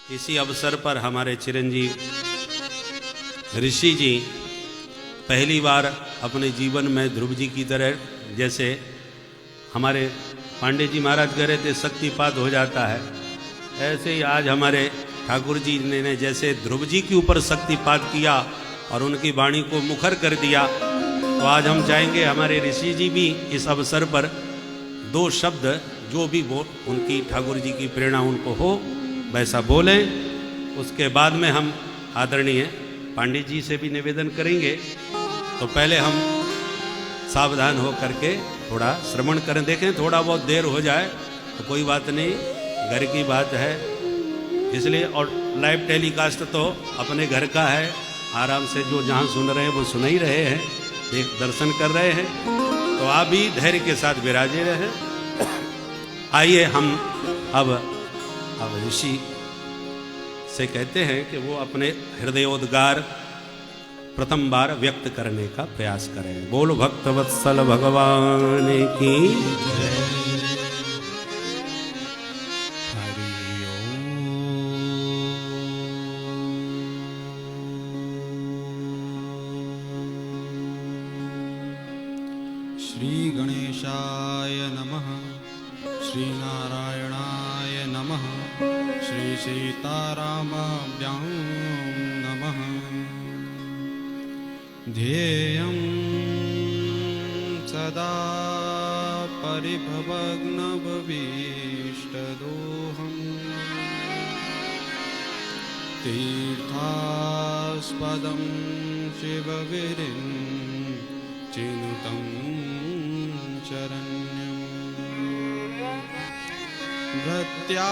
इसी अवसर पर हमारे चिरंजीव ऋषि जी पहली बार अपने जीवन में ध्रुव जी की तरह, जैसे हमारे पांडे जी महाराज कह रहे थे शक्तिपात हो जाता है, ऐसे ही आज हमारे ठाकुर जी ने जैसे ध्रुव जी के ऊपर शक्तिपात किया और उनकी वाणी को मुखर कर दिया, तो आज हम चाहेंगे हमारे ऋषि जी भी इस अवसर पर दो शब्द जो भी वो उनकी ठाकुर जी की प्रेरणा उनको हो वैसा बोलें। उसके बाद में हम आदरणीय पंडित जी से भी निवेदन करेंगे। तो पहले हम सावधान हो करके थोड़ा श्रवण करें, देखें थोड़ा बहुत देर हो जाए तो कोई बात नहीं, घर की बात है इसलिए। और लाइव टेलीकास्ट तो अपने घर का है, आराम से जो जहाँ सुन रहे हैं वो सुन ही रहे हैं, देख दर्शन कर रहे हैं, तो आप भी धैर्य के साथ विराजे रहे। आइए हम अब ऋषि से कहते हैं कि वो अपने हृदयोद्गार प्रथम बार व्यक्त करने का प्रयास करें। बोलो भक्तवत्सल भगवान की जय। हरि ओम। श्री गणेशाय नमः, श्री नारायणाय नमः, श्री सीतारामाभ्यां नमः। ध्येयं सदा परिभवग्नभीष्टदोहम्, तीर्थास्पदं शिवविरिञ्चिनुतं शरण्यम्। भृत्यार्तिहं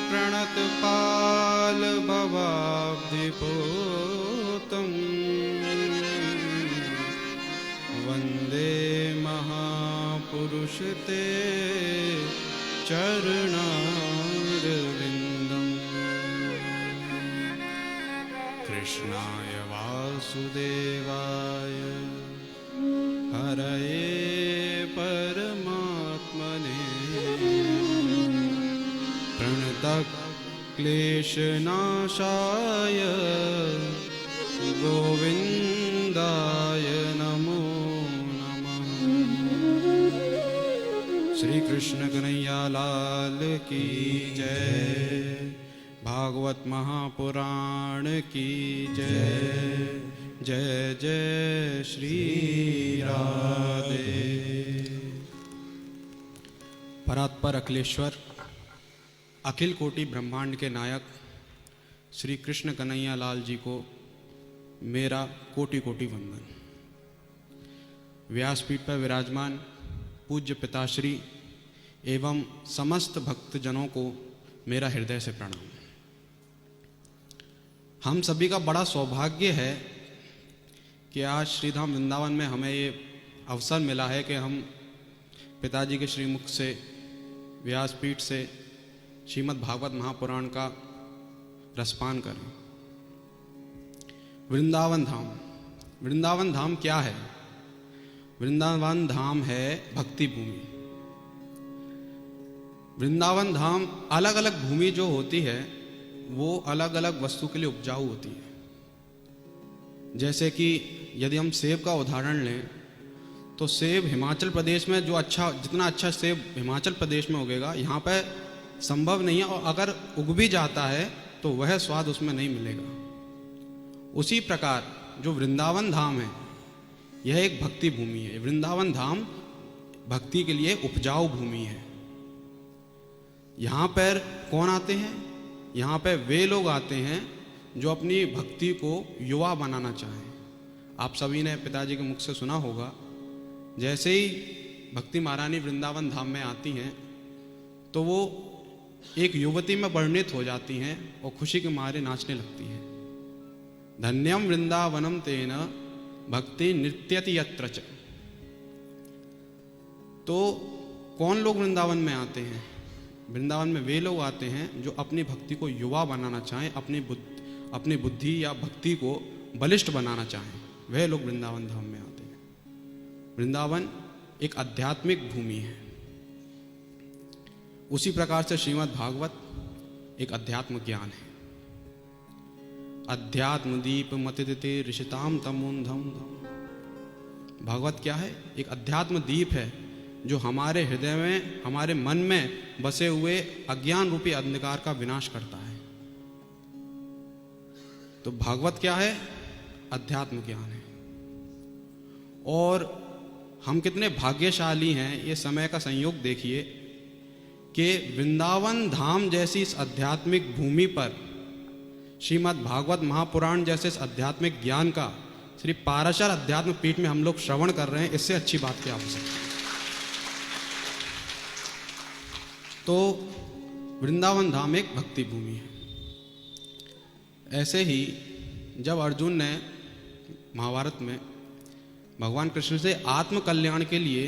प्रणतपालभवाब्धिपोतं, वन्दे महापुरुष ते चरणारविन्दम्। कृष्णाय वासुदेवाय हरये परमात्मने प्रणतक्लेशनाशाय गोविन्दाय नमो नमः। श्री कृष्ण कन्हैया लाल की जय। भागवत महापुराण की जय। जय जय श्री राधे। परात्पर अखिलेश्वर अखिल कोटि ब्रह्मांड के नायक श्री कृष्ण कन्हैया लाल जी को मेरा कोटि कोटि वंदन। व्यासपीठ पर विराजमान पूज्य पिताश्री एवं समस्त भक्तजनों को मेरा हृदय से प्रणाम। हम सभी का बड़ा सौभाग्य है कि आज श्रीधाम वृंदावन में हमें ये अवसर मिला है कि हम पिताजी के श्रीमुख से व्यासपीठ से श्रीमद् भागवत महापुराण का रसपान करें। वृंदावन धाम, वृंदावन धाम क्या है? वृंदावन धाम है भक्ति भूमि। वृंदावन धाम अलग अलग भूमि जो होती है वो अलग अलग वस्तु के लिए उपजाऊ होती है। जैसे कि यदि हम सेब का उदाहरण लें तो सेब हिमाचल प्रदेश में जो जितना अच्छा सेब हिमाचल प्रदेश में उगेगा यहाँ पे संभव नहीं है, और अगर उग भी जाता है तो वह स्वाद उसमें नहीं मिलेगा। उसी प्रकार जो वृंदावन धाम है यह एक भक्ति भूमि है। वृंदावन धाम भक्ति के लिए उपजाऊ भूमि है। यहाँ पर कौन आते हैं? यहाँ पे वे लोग आते हैं जो अपनी भक्ति को युवा बनाना चाहें। आप सभी ने पिताजी के मुख से सुना होगा, जैसे ही भक्ति महारानी वृंदावन धाम में आती हैं तो वो एक युवती में परिणित हो जाती हैं और खुशी के मारे नाचने लगती हैं। धन्यम वृंदावनम तेन भक्ति नृत्यति यत्र च। तो कौन लोग वृंदावन में आते हैं? वृंदावन में वे लोग आते हैं जो अपनी भक्ति को युवा बनाना चाहें, अपनी बुद्धि या भक्ति को बलिष्ठ बनाना चाहें, वह लोग वृंदावन धाम में आते हैं। वृंदावन एक आध्यात्मिक भूमि है। उसी प्रकार से श्रीमद् भागवत एक अध्यात्म ज्ञान है। अध्यात्म दीप मतिदिते ऋषिताम तमोंधम। भागवत क्या है? एक अध्यात्म दीप है जो हमारे हृदय में, हमारे मन में बसे हुए अज्ञान रूपी अंधकार का विनाश करता है। तो भागवत क्या है? अध्यात्म ज्ञान है। और हम कितने भाग्यशाली हैं, ये समय का संयोग देखिए कि वृंदावन धाम जैसी इस आध्यात्मिक भूमि पर श्रीमद् भागवत महापुराण जैसे इस आध्यात्मिक ज्ञान का श्री पाराशर अध्यात्म पीठ में हम लोग श्रवण कर रहे हैं। इससे अच्छी बात क्या हो सकती है? तो वृंदावन धाम एक भक्ति भूमि है। ऐसे ही जब अर्जुन ने महाभारत में भगवान कृष्ण से आत्म कल्याण के लिए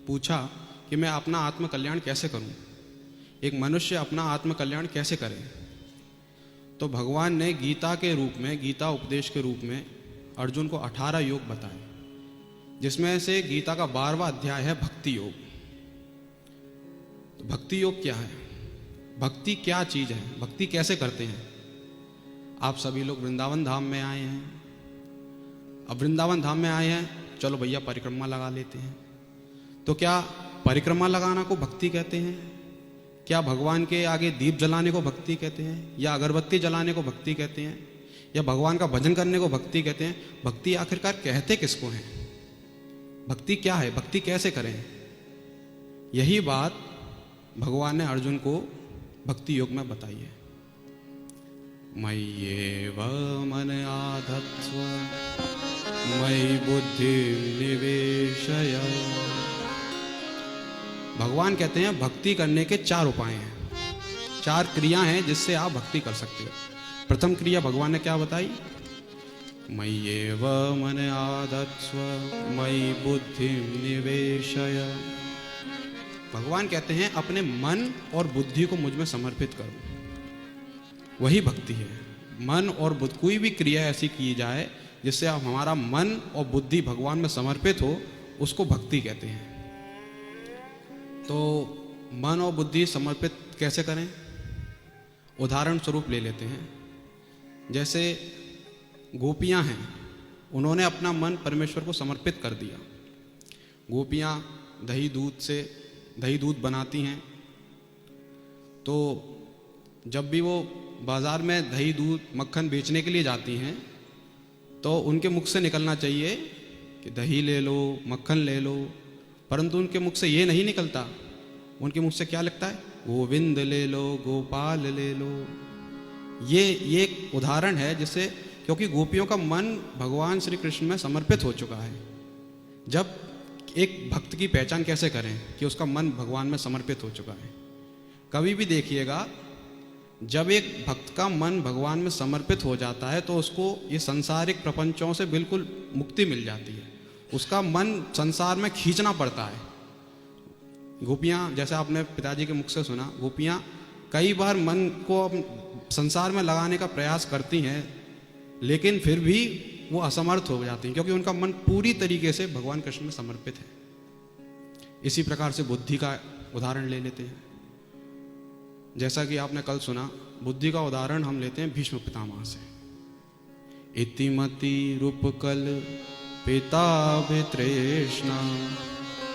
पूछा कि मैं अपना आत्म कल्याण कैसे करूं, एक मनुष्य अपना आत्म कल्याण कैसे करे, तो भगवान ने गीता के रूप में, गीता उपदेश के रूप में अर्जुन को 18 योग बताए, जिसमें से गीता का 12वां अध्याय है भक्ति योग। तो भक्ति योग क्या है? भक्ति क्या चीज है? भक्ति कैसे करते हैं? आप सभी लोग वृंदावन धाम में आए हैं। अब वृंदावन धाम में आए हैं, चलो भैया परिक्रमा लगा लेते हैं। तो क्या परिक्रमा लगाना को भक्ति कहते हैं? क्या भगवान के आगे दीप जलाने को भक्ति कहते हैं, या अगरबत्ती जलाने को भक्ति कहते हैं, या भगवान का भजन करने को भक्ति कहते हैं? भक्ति आखिरकार कहते किसको हैं? भक्ति क्या है? भक्ति कैसे करें? यही बात भगवान ने अर्जुन को भक्ति योग में बताई है। मय्येव मन आधत्स्व मयि बुद्धि निवेशय। भगवान कहते हैं भक्ति करने के 4 उपाय हैं, 4 क्रिया हैं जिससे आप भक्ति कर सकते हो। प्रथम क्रिया भगवान ने क्या बताई? मय्येव मन आधत्स्व मयि बुद्धि निवेशय। भगवान कहते हैं अपने मन और बुद्धि को मुझ में समर्पित करो, वही भक्ति है। मन और बुद्धि, कोई भी क्रिया ऐसी की जाए जिससे आप हमारा मन और बुद्धि भगवान में समर्पित हो, उसको भक्ति कहते हैं। तो मन और बुद्धि समर्पित कैसे करें? उदाहरण स्वरूप ले लेते हैं। जैसे गोपियां हैं, उन्होंने अपना मन परमेश्वर को समर्पित कर दिया। गोपियां दही दूध बनाती हैं, तो जब भी वो बाजार में दही दूध मक्खन बेचने के लिए जाती हैं, तो उनके मुख से निकलना चाहिए कि दही ले लो, मक्खन ले लो, परंतु उनके मुख से ये नहीं निकलता। उनके मुख से क्या लगता है? गोविंद ले लो, गोपाल ले लो। ये एक उदाहरण है जिससे, क्योंकि गोपियों का मन भगवान श्री कृष्ण में समर्पित हो चुका है। जब एक भक्त की पहचान कैसे करें कि उसका मन भगवान में समर्पित हो चुका है? कभी भी देखिएगा, जब एक भक्त का मन भगवान में समर्पित हो जाता है तो उसको ये सांसारिक प्रपंचों से बिल्कुल मुक्ति मिल जाती है। उसका मन संसार में खींचना पड़ता है। गोपियाँ, जैसे आपने पिताजी के मुख से सुना, गोपियाँ कई बार मन को संसार में लगाने का प्रयास करती हैं, लेकिन फिर भी वो असमर्थ हो जाती हैं, क्योंकि उनका मन पूरी तरीके से भगवान कृष्ण में समर्पित है। इसी प्रकार से बुद्धि का उदाहरण ले लेते हैं। जैसा कि आपने कल सुना, बुद्धि का उदाहरण हम लेते हैं भीष्म पितामह से। इतिमति रूपकल पिताभितृष्णा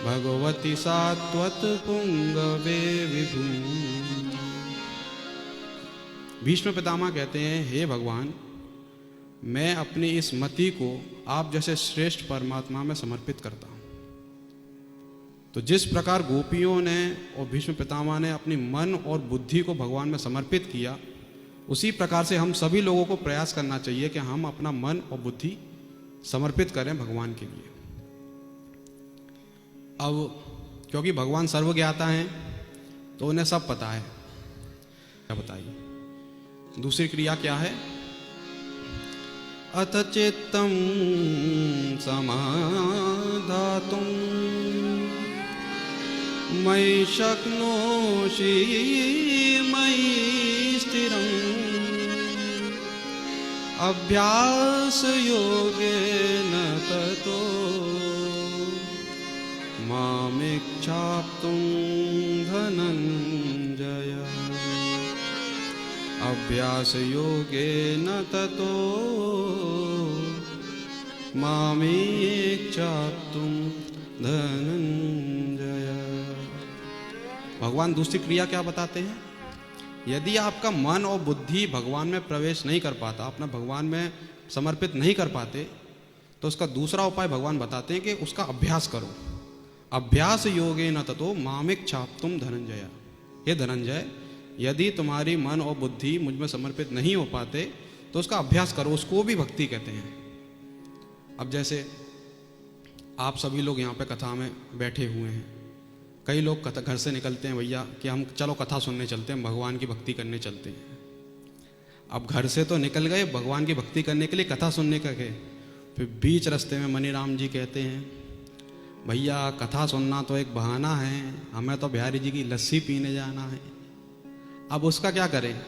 भगवती सात्वत पुंगवे विभू। भीष्म पितामह कहते हैं, हे भगवान, मैं अपनी इस मति को आप जैसे श्रेष्ठ परमात्मा में समर्पित करता हूं। तो जिस प्रकार गोपियों ने और भीष्म पितामह ने अपनी मन और बुद्धि को भगवान में समर्पित किया, उसी प्रकार से हम सभी लोगों को प्रयास करना चाहिए कि हम अपना मन और बुद्धि समर्पित करें भगवान के लिए। अब क्योंकि भगवान सर्वज्ञाता हैं, तो उन्हें सब पता है। क्या बताइए? दूसरी क्रिया क्या है? अथ चित्तं समाधातुं मयि शक्नोषि मयि स्थिरम् अभ्यास योगेन ततो मामिच्छाप्तुं धनंजय। अभ्यास योगेन ततो मामेक्षाप्तुं धनंजय। भगवान दूसरी क्रिया क्या बताते हैं? यदि आपका मन और बुद्धि भगवान में प्रवेश नहीं कर पाता, अपना भगवान में समर्पित नहीं कर पाते, तो उसका दूसरा उपाय भगवान बताते हैं कि उसका अभ्यास करो। अभ्यास योगेन ततो मामेक्षाप्तुं धनंजय। हे धनंजय, यदि तुम्हारी मन और बुद्धि मुझ में समर्पित नहीं हो पाते तो उसका अभ्यास करो। उसको भी भक्ति कहते हैं। अब जैसे आप सभी लोग यहाँ पे कथा में बैठे हुए हैं, कई लोग कथा घर से निकलते हैं भैया कि हम चलो कथा सुनने चलते हैं, भगवान की भक्ति करने चलते हैं। अब घर से तो निकल गए भगवान की भक्ति करने के लिए, कथा सुनने का गए, फिर बीच रास्ते में मनीराम जी कहते हैं भैया कथा सुनना तो एक बहाना है, हमें तो बिहारी जी की लस्सी पीने जाना है। अब उसका क्या करें?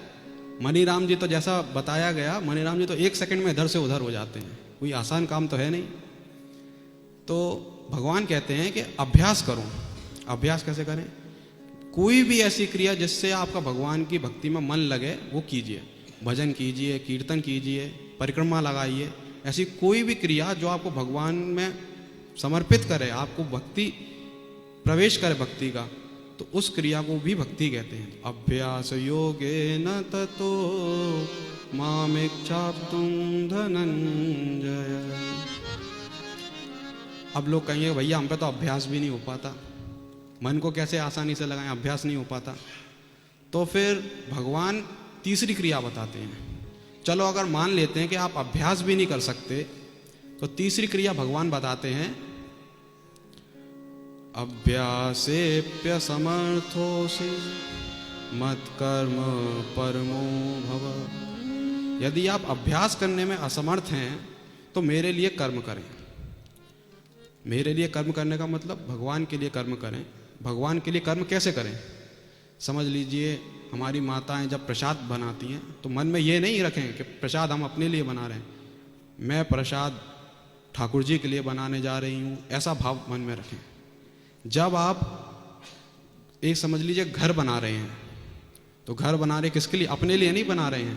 मनीराम जी तो जैसा बताया गया, मनीराम जी तो 1 सेकंड में इधर से उधर हो जाते हैं, कोई आसान काम तो है नहीं। तो भगवान कहते हैं कि अभ्यास करो। अभ्यास कैसे करें? कोई भी ऐसी क्रिया जिससे आपका भगवान की भक्ति में मन लगे वो कीजिए। भजन कीजिए, कीर्तन कीजिए, परिक्रमा लगाइए। ऐसी कोई भी क्रिया जो आपको भगवान में समर्पित करे, आपको भक्ति प्रवेश करे भक्ति का, तो उस क्रिया को भी भक्ति कहते हैं। अभ्यास योगेन ततो मामेक्षाप्तुं धनंजय। अब लोग कहेंगे भैया हम पे तो अभ्यास भी नहीं हो पाता, मन को कैसे आसानी से लगाएं, अभ्यास नहीं हो पाता। तो फिर भगवान तीसरी क्रिया बताते हैं। चलो अगर मान लेते हैं कि आप अभ्यास भी नहीं कर सकते, तो तीसरी क्रिया भगवान बताते हैं अभ्यासेप्य समर्थोसि मत्कर्म परमो भव। यदि आप अभ्यास करने में असमर्थ हैं तो मेरे लिए कर्म करें। मेरे लिए कर्म करने का मतलब भगवान के लिए कर्म करें। भगवान के लिए कर्म कैसे करें? समझ लीजिए हमारी माताएं जब प्रसाद बनाती हैं तो मन में ये नहीं रखें कि प्रसाद हम अपने लिए बना रहे हैं, मैं प्रसाद ठाकुर जी के लिए बनाने जा रही हूँ, ऐसा भाव मन में रखें। जब आप एक समझ लीजिए घर बना रहे हैं, तो घर बना रहे किसके लिए? अपने लिए नहीं बना रहे हैं,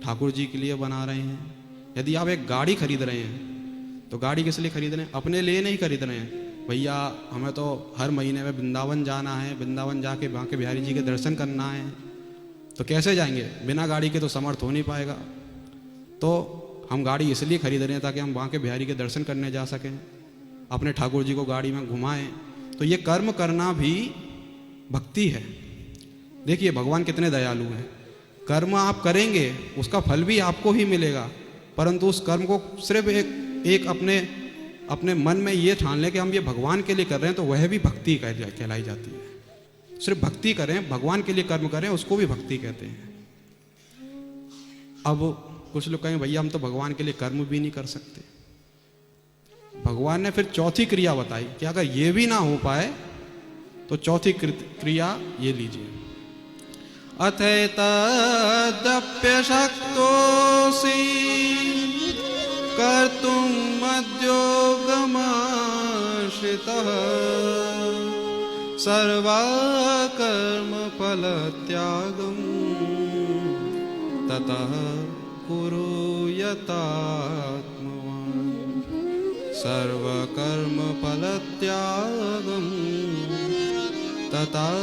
ठाकुर जी के लिए बना रहे हैं। यदि आप एक गाड़ी खरीद रहे हैं तो गाड़ी किस लिए खरीद रहे हैं? अपने लिए नहीं खरीद रहे हैं। भैया हमें तो हर महीने में वृंदावन जाना है, वृंदावन जाके वहाँ के बिहारी जी के दर्शन करना है। तो कैसे जाएंगे? बिना गाड़ी के तो समर्थ हो नहीं पाएगा। तो हम गाड़ी इसलिए खरीद रहे हैं ताकि हम वहाँ के बिहारी के दर्शन करने जा सकें, अपने ठाकुर जी को गाड़ी में घुमाएं। तो ये कर्म करना भी भक्ति है। देखिए भगवान कितने दयालु हैं। कर्म आप करेंगे उसका फल भी आपको ही मिलेगा, परंतु उस कर्म को सिर्फ एक अपने मन में ये ठान लें कि हम ये भगवान के लिए कर रहे हैं, तो वह भी भक्ति कहलाई जाती है। सिर्फ भक्ति करें, भगवान के लिए कर्म करें, उसको भी भक्ति कहते हैं। अब कुछ लोग कहेंगे भैया हम तो भगवान के लिए कर्म भी नहीं कर सकते। भगवान ने फिर चौथी क्रिया बताई कि अगर ये भी ना हो पाए तो चौथी क्रिया ये लीजिए। अथैतदप्य शक्तोऽसि कर्तुं मद्योगमाश्रितः सर्वकर्मफलत्यागं ततः कुरु यतात्मवान्। सर्वकर्मफलत्यागं ततः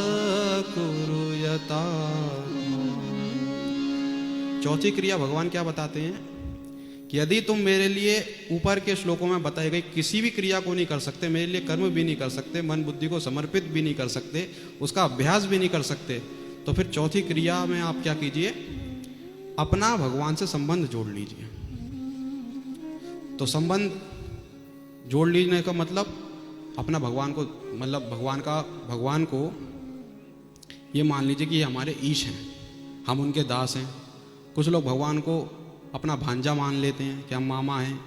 कुरु यतात्मवान्। चौथी क्रिया भगवान क्या बताते हैं कि यदि तुम मेरे लिए ऊपर के श्लोकों में बताई गई किसी भी क्रिया को नहीं कर सकते, मेरे लिए कर्म भी नहीं कर सकते, मन बुद्धि को समर्पित भी नहीं कर सकते, उसका अभ्यास भी नहीं कर सकते, तो फिर चौथी क्रिया में आप क्या कीजिए? अपना भगवान से संबंध जोड़ लीजिए। तो संबंध जोड़ लीने का मतलब अपना भगवान को, मतलब भगवान को ये मान लीजिए कि ये हमारे ईश हैं, हम उनके दास हैं। कुछ लोग भगवान को अपना भांजा मान लेते हैं कि हम मामा हैं,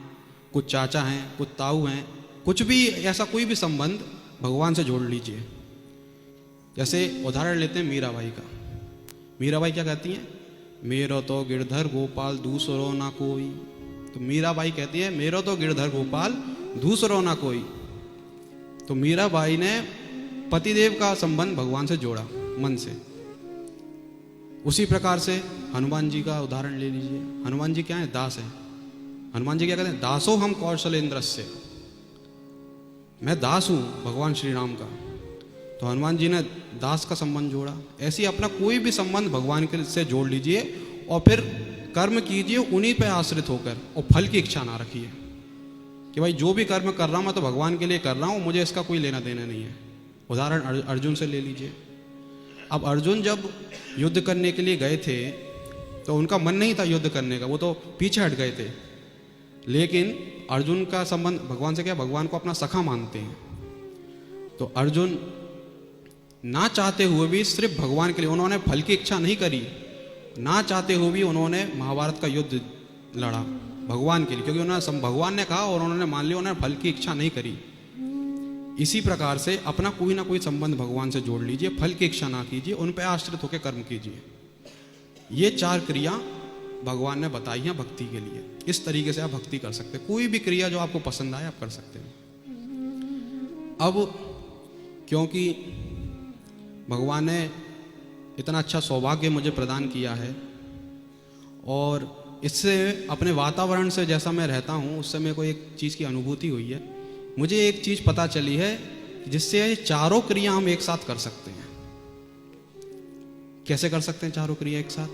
कुछ चाचा हैं, कुछ ताऊ हैं, कुछ भी ऐसा कोई भी संबंध भगवान से जोड़ लीजिए। जैसे उदाहरण लेते हैं मीराबाई का। मीराबाई क्या कहती हैं? मेरो तो गिरधर गोपाल दूसरो ना कोई। तो मीराबाई कहती है मेरो तो गिरधर गोपाल दूसरो ना कोई। तो मीराबाई ने पतिदेव का संबंध भगवान से जोड़ा मन से। उसी प्रकार से हनुमान जी का उदाहरण ले लीजिए। हनुमान जी क्या है? दास हैं। हनुमान जी क्या कहते हैं? दासो हम कौशलेंद्रस्य, मैं दास हूं भगवान श्री राम का। तो हनुमान जी ने दास का संबंध जोड़ा। ऐसे ही अपना कोई भी संबंध भगवान के से जोड़ लीजिए और फिर कर्म कीजिए उन्हीं पे आश्रित होकर, और फल की इच्छा ना रखिए कि भाई जो भी कर्म कर रहा हूं मैं तो भगवान के लिए कर रहा हूं, मुझे इसका कोई लेना देना नहीं है। उदाहरण अर्जुन से ले लीजिए। अब अर्जुन जब युद्ध करने के लिए गए थे तो उनका मन नहीं था युद्ध करने का, वो तो पीछे हट गए थे। लेकिन अर्जुन का संबंध भगवान से क्या? भगवान को अपना सखा मानते हैं। तो अर्जुन ना चाहते हुए भी सिर्फ भगवान के लिए, उन्होंने फल की इच्छा नहीं करी, ना चाहते हुए भी उन्होंने महाभारत का युद्ध लड़ा भगवान के लिए, क्योंकि उन्होंने भगवान ने कहा और उन्होंने मान लिया, उन्होंने फल की इच्छा नहीं करी। इसी प्रकार से अपना कोई ना कोई संबंध भगवान से जोड़ लीजिए, फल की इच्छा ना कीजिए, उन पर आश्रित होकर कर्म कीजिए। ये 4 क्रिया भगवान ने बताई हैं भक्ति के लिए। इस तरीके से आप भक्ति कर सकते हैं। कोई भी क्रिया जो आपको पसंद आए आप कर सकते हैं। अब क्योंकि भगवान ने इतना अच्छा सौभाग्य मुझे प्रदान किया है और इससे अपने वातावरण से जैसा मैं रहता हूँ उससे मेरे को एक चीज़ की अनुभूति हुई है। मुझे एक चीज़ पता चली है जिससे चारों क्रिया हम एक साथ कर सकते हैं। कैसे कर सकते हैं चारों क्रिया एक साथ?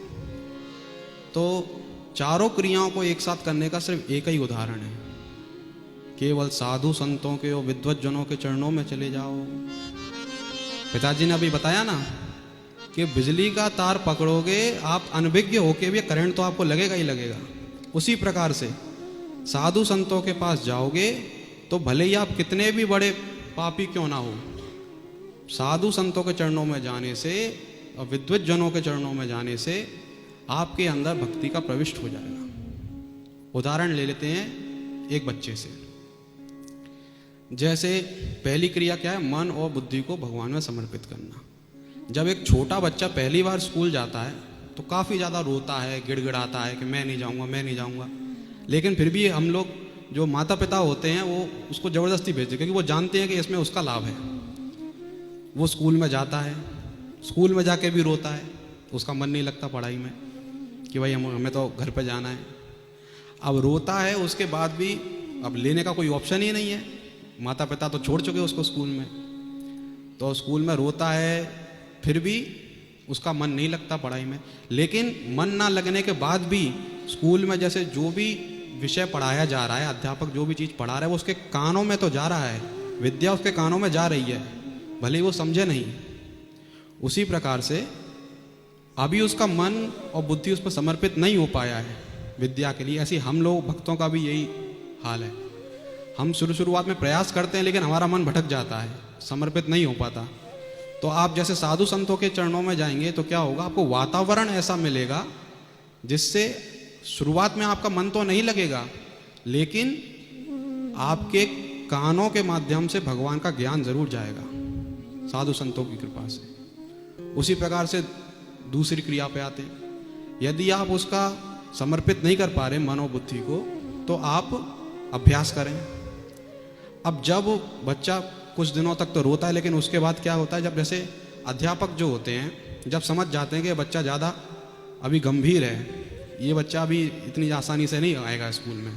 तो चारों क्रियाओं को एक साथ करने का सिर्फ एक ही उदाहरण है। केवल साधु संतों के और विद्वत जनों के चरणों में चले जाओ। पिताजी ने अभी बताया ना कि बिजली का तार पकड़ोगे आप अनभिज्ञ होके भी करंट तो आपको लगेगा ही लगेगा। उसी प्रकार से साधु संतों के पास जाओगे तो भले ही आप कितने भी बड़े पापी क्यों ना हो, साधु संतों के चरणों में जाने से और विद्वत जनों के चरणों में जाने से आपके अंदर भक्ति का प्रविष्ट हो जाएगा। उदाहरण ले लेते हैं एक बच्चे से। जैसे पहली क्रिया क्या है? मन और बुद्धि को भगवान में समर्पित करना। जब एक छोटा बच्चा पहली बार स्कूल जाता है तो काफ़ी ज़्यादा रोता है, गिड़गिड़ाता है कि मैं नहीं जाऊँगा, मैं नहीं जाऊँगा। लेकिन फिर भी हम लोग जो माता पिता होते हैं वो उसको ज़बरदस्ती भेजते हैं, क्योंकि वो जानते हैं कि इसमें उसका लाभ है। वो स्कूल में जाता है, स्कूल में जाके भी रोता है, उसका मन नहीं लगता पढ़ाई में कि भाई हमें तो घर पे जाना है। अब रोता है, उसके बाद भी अब लेने का कोई ऑप्शन ही नहीं है। माता पिता तो छोड़ चुके उसको स्कूल में, तो स्कूल में रोता है, फिर भी उसका मन नहीं लगता पढ़ाई में। लेकिन मन ना लगने के बाद भी स्कूल में जैसे जो भी विषय पढ़ाया जा रहा है, अध्यापक जो भी चीज़ पढ़ा रहा है वो उसके कानों में तो जा रहा है, विद्या उसके कानों में जा रही है, भले ही वो समझे नहीं। उसी प्रकार से अभी उसका मन और बुद्धि उस पर समर्पित नहीं हो पाया है विद्या के लिए। ऐसे हम लोग भक्तों का भी यही हाल है। हम शुरुआत में प्रयास करते हैं लेकिन हमारा मन भटक जाता है, समर्पित नहीं हो पाता। तो आप जैसे साधु संतों के चरणों में जाएंगे तो क्या होगा? आपको वातावरण ऐसा मिलेगा जिससे शुरुआत में आपका मन तो नहीं लगेगा, लेकिन आपके कानों के माध्यम से भगवान का ज्ञान जरूर जाएगा साधु संतों की कृपा से। उसी प्रकार से दूसरी क्रिया पे आते हैं। यदि आप उसका समर्पित नहीं कर पा रहे मन और बुद्धि को, तो आप अभ्यास करें। अब जब बच्चा कुछ दिनों तक तो रोता है, लेकिन उसके बाद क्या होता है, जब जैसे अध्यापक जो होते हैं जब समझ जाते हैं कि बच्चा ज़्यादा अभी गंभीर है, ये बच्चा अभी इतनी आसानी से नहीं आएगा स्कूल में,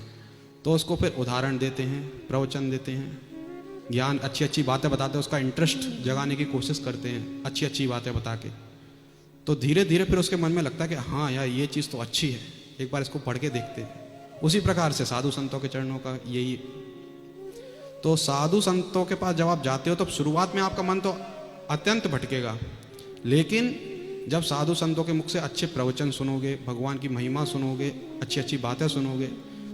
तो उसको फिर उदाहरण देते हैं, प्रवचन देते हैं, ज्ञान अच्छी अच्छी बातें बताते हैं, उसका इंटरेस्ट जगाने की कोशिश करते हैं अच्छी अच्छी बातें बता के। तो धीरे धीरे फिर उसके मन में लगता है कि हाँ यार ये चीज़ तो अच्छी है, एक बार इसको पढ़ के देखते हैं। उसी प्रकार से साधु संतों के चरणों का यही। तो साधु संतों के पास जब आप जाते हो तो शुरुआत में आपका मन तो अत्यंत भटकेगा, लेकिन जब साधु संतों के मुख से अच्छे प्रवचन सुनोगे, भगवान की महिमा सुनोगे, अच्छी अच्छी बातें सुनोगे,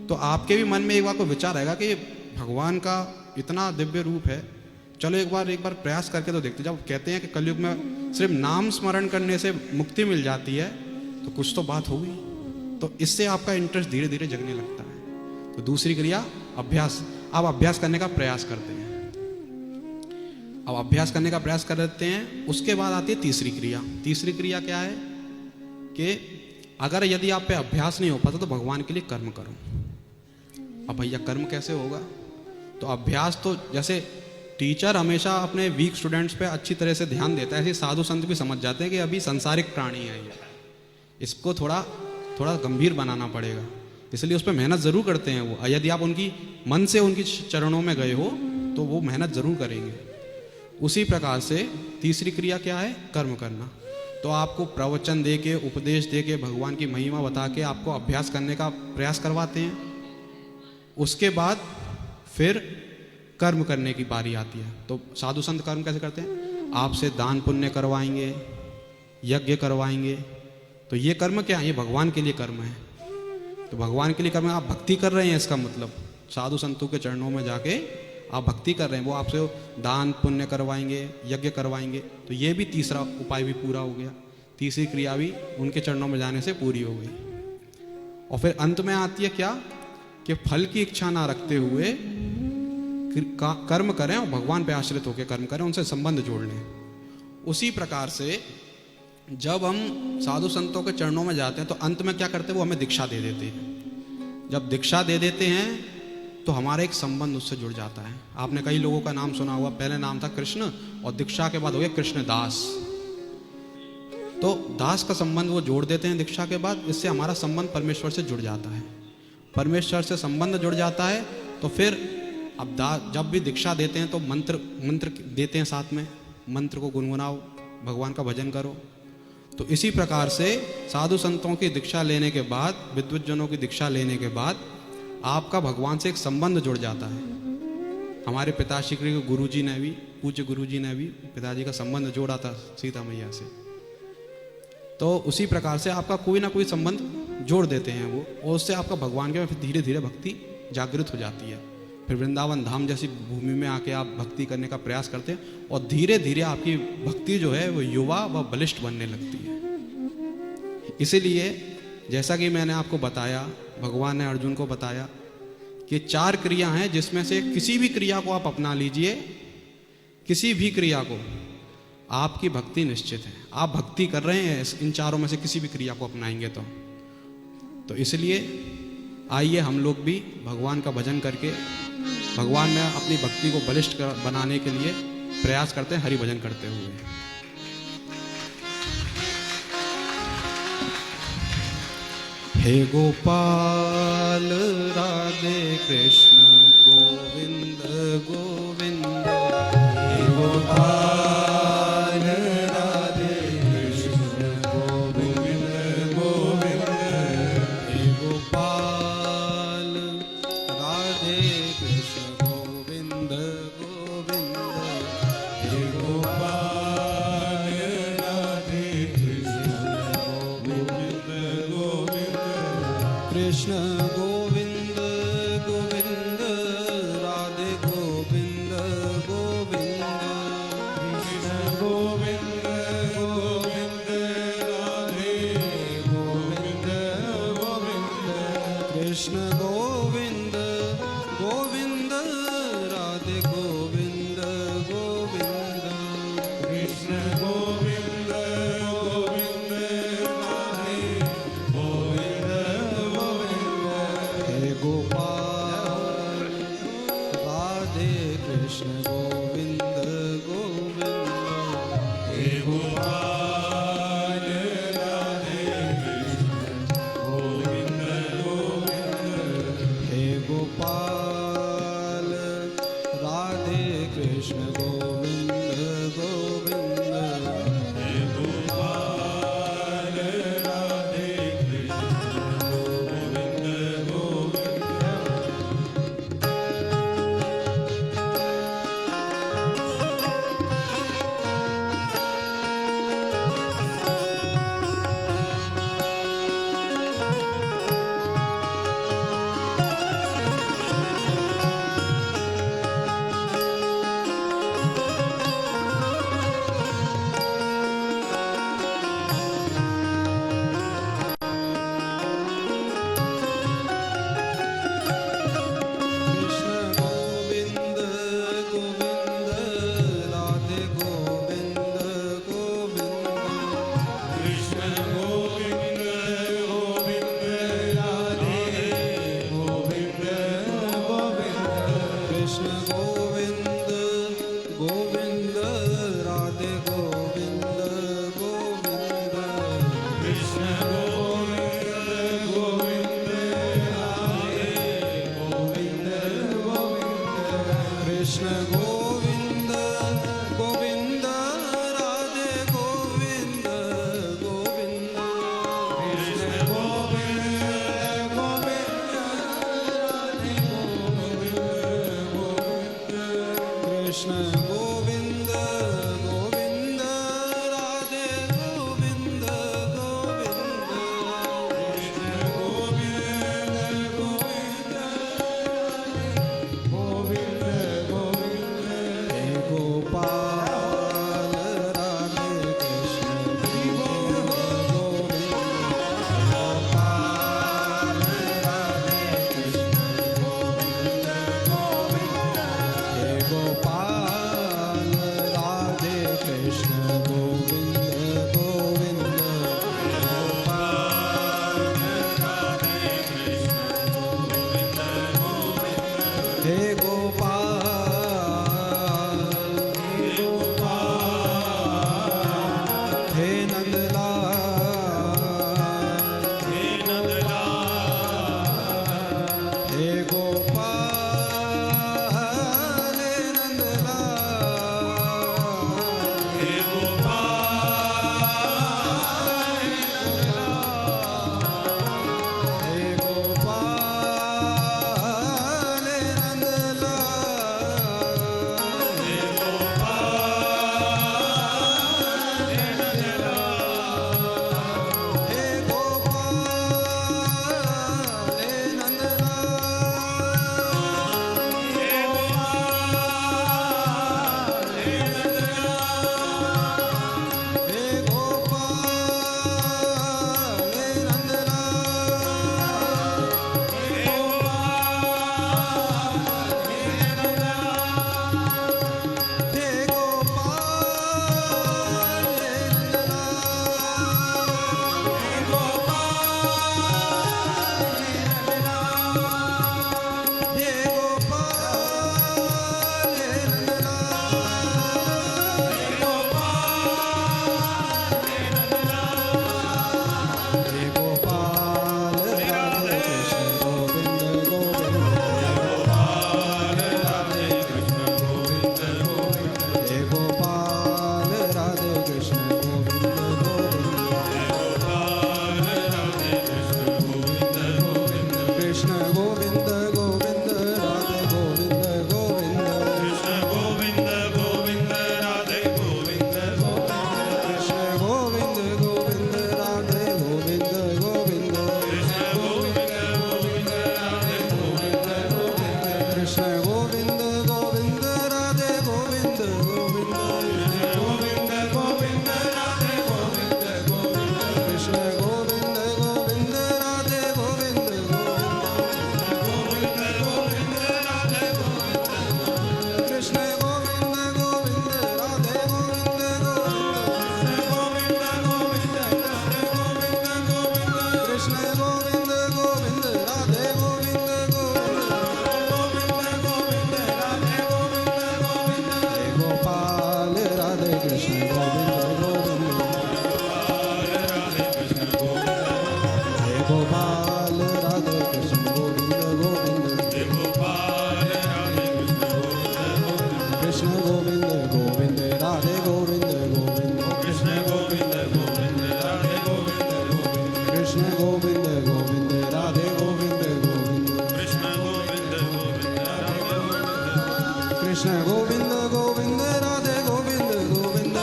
तो आपके भी मन में एक बार को विचार आएगा कि भगवान का इतना दिव्य रूप है, चलो एक बार प्रयास करके तो देखते। जब कहते हैं कि कलयुग में सिर्फ नाम स्मरण करने से मुक्ति मिल जाती है, तो कुछ तो बात होगी। तो इससे आपका इंटरेस्ट धीरे धीरे जगने लगता है। तो दूसरी क्रिया अभ्यास। आप अभ्यास करने का प्रयास करते हैं, अब अभ्यास करने का प्रयास करते हैं। उसके बाद आती है तीसरी क्रिया। तीसरी क्रिया क्या है कि अगर यदि आप पे अभ्यास नहीं हो पाता तो भगवान के लिए कर्म करो। अब भैया कर्म कैसे होगा? तो अभ्यास तो जैसे टीचर हमेशा अपने वीक स्टूडेंट्स पे अच्छी तरह से ध्यान देता है, ऐसे साधु संत भी समझ जाते हैं कि अभी संसारिक प्राणी है ये, इसको थोड़ा थोड़ा गंभीर बनाना पड़ेगा, इसलिए उस पर मेहनत ज़रूर करते हैं वो। यदि आप उनकी मन से उनकी चरणों में गए हो तो वो मेहनत ज़रूर करेंगे। उसी प्रकार से तीसरी क्रिया क्या है? कर्म करना। तो आपको प्रवचन दे के, उपदेश दे के, भगवान की महिमा बता के आपको अभ्यास करने का प्रयास करवाते हैं। उसके बाद फिर कर्म करने की बारी आती है। तो साधु संत कर्म कैसे करते हैं? आपसे दान पुण्य करवाएंगे, यज्ञ करवाएंगे। तो ये कर्म क्या है? ये भगवान के लिए कर्म है। तो भगवान के लिए कर्म, आप भक्ति कर रहे हैं, इसका मतलब साधु संतों के चरणों में जाके आप भक्ति कर रहे हैं। वो आपसे दान पुण्य करवाएंगे, यज्ञ करवाएंगे। तो ये भी तीसरा उपाय भी पूरा हो गया, तीसरी क्रिया भी उनके चरणों में जाने से पूरी हो गई। और फिर अंत में आती है क्या? कि फल की इच्छा ना रखते हुए कर्म करें और भगवान पे आश्रित होकर कर्म करें, उनसे संबंध जोड़ लें। उसी प्रकार से जब हम साधु संतों के चरणों में जाते हैं तो अंत में क्या करते हैं? वो हमें दीक्षा दे देते हैं। जब दीक्षा दे देते हैं तो हमारा एक संबंध उससे जुड़ जाता है। आपने कई लोगों का नाम सुना हुआ, पहले नाम था कृष्ण और दीक्षा के बाद हो गया कृष्णदास। तो दास का संबंध वो जोड़ देते हैं दीक्षा के बाद। इससे हमारा संबंध परमेश्वर से जुड़ जाता है। परमेश्वर से संबंध जुड़ जाता है तो फिर अब जब भी दीक्षा देते हैं तो मंत्र देते हैं, साथ में मंत्र को गुनगुनाओ, भगवान का भजन करो। तो इसी प्रकार से साधु संतों की दीक्षा लेने के बाद, विद्वत जनों की दीक्षा लेने के बाद आपका भगवान से एक संबंध जुड़ जाता है। हमारे पिताश्री के गुरुजी ने भी, पूज्य गुरुजी ने भी पिताजी का संबंध जोड़ा था सीता मैया से। तो उसी प्रकार से आपका कोई ना कोई संबंध जोड़ देते हैं वो, और उससे आपका भगवान के फिर धीरे धीरे भक्ति जागृत हो जाती है। फिर वृंदावन धाम जैसी भूमि में आके आप भक्ति करने का प्रयास करते हैं और धीरे धीरे आपकी भक्ति जो है वो युवा व बलिष्ठ बनने लगती है। इसीलिए जैसा कि मैंने आपको बताया, भगवान ने अर्जुन को बताया कि 4 क्रिया हैं जिसमें से किसी भी क्रिया को आप अपना लीजिए, किसी भी क्रिया को, आपकी भक्ति निश्चित है। आप भक्ति कर रहे हैं, इन चारों में से किसी भी क्रिया को अपनाएंगे तो इसलिए आइए हम लोग भी भगवान का भजन करके भगवान में अपनी भक्ति को बलिष्ठ बनाने के लिए प्रयास करते हैं, हरि भजन करते हुए। हे गोपाल राधे कृष्ण गोविंद गोविंद, हे गोपाल राधे कृष्ण गोविंद गोविंद, हे गोपाल राधे कृष्ण गोविंद गोविंद, हे गोपाल राधे कृष्ण गोविंद गोविंद, कृष्ण गोविंद गोविंद राधे गोविंद गोविंद, कृष्ण गोविंद गोविंद राधे गोविंद गोविंद, कृष्ण गोविंद गोविंद राधे गोविंद गोविंद, कृष्ण गोविंद गोविंद राधे गोविंद गोविंद, कृष्ण गोविंद गोविंद राधे गोविंद गोविंद गोविंद राधे गोविंद गोविंद हे गोपाल राधे कृष्ण गोविंद गोविंद हे गोपाल राधे कृष्ण गोविंद गोविंद कृष्ण गोविंद गोविंद राधे गोविंद गोविंद कृष्ण गोविंद गोविंद राधे गोविंद गोविंद कृष्ण गोविंद गोविंद राधे गोविंद गोविंद कृष्ण गोविंद गोविंद राधे गोविंद गोविंद कृष्ण गोविंद गोविंद राधे गोविंद गोविंद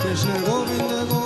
कृष्ण गोविंद